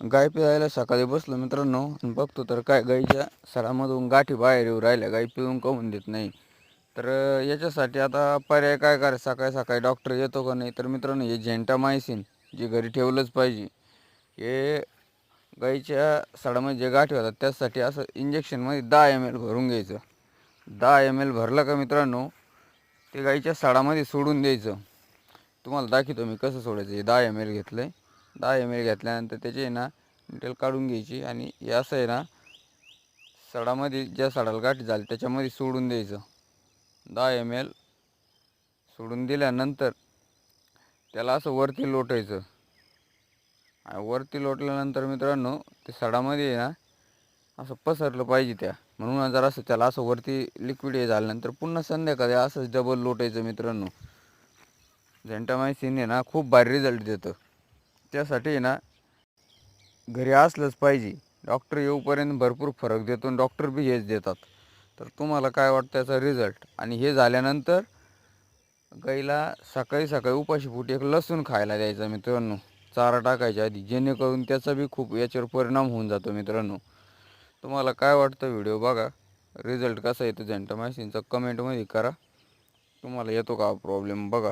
गाय पिळायला सकाळी बसलो मित्रांनो आणि बघतो तर काय गाईच्या सडामधून गाठी बाहेर येऊ राहिल्या. गाई पिळून काहून देत नाही. तर याच्यासाठी आता पर्याय काय करायचं, सकाळी सकाळी डॉक्टर येतो का नाही. तर मित्रांनो हे झेंटामायसिन जे घरी ठेवलंच पाहिजे. हे गाईच्या सडामध्ये जे गाठी होतात त्यासाठी असं इंजेक्शनमध्ये 10 ml भरून घ्यायचं. 10 ml भरलं का मित्रांनो ते गाईच्या सडामध्ये सोडून द्यायचं. तुम्हाला दाखवतो मी कसं सोडायचं. हे 10 ml घेतलं आहे. 10 ml घेतल्यानंतर त्याची आहे ना डिटेल काढून घ्यायची आणि हे असं आहे ना सडामध्ये ज्या सडाला गाठी झाली त्याच्यामध्ये सोडून द्यायचं. 10 ml सोडून दिल्यानंतर त्याला असं वरती लोटायचं. वरती लोटल्यानंतर मित्रांनो ते सडामध्ये आहे ना असं पसरलं पाहिजे त्या, म्हणून जर असं त्याला असं वरती लिक्विड हे झाल्यानंतर पुन्हा संध्याकाळी असंच डबल लोटायचं. मित्रांनो झेंटामायसिन आहे ना खूप भारी रिझल्ट देतं. त्यासाठी आहे ना घरी असलंच पाहिजे. डॉक्टर येऊपर्यंत भरपूर फरक देतो आणि डॉक्टर बी हेच देतात. तर तुम्हाला काय वाटतं त्याचा रिझल्ट. आणि हे झाल्यानंतर गाईला सकाळी सकाळी उपाशीपोटी एक लसूण खायला द्यायचा मित्रांनो, चारा टाकायच्या आधी, जेणेकरून त्याचा बी खूप याच्यावर परिणाम होऊन जातो. मित्रांनो तुम्हाला काय वाटतं, व्हिडिओ बघा, रिझल्ट कसा येतो झेंटामायसिनचा कमेंटमध्ये करा. तुम्हाला येतो का प्रॉब्लेम बघा.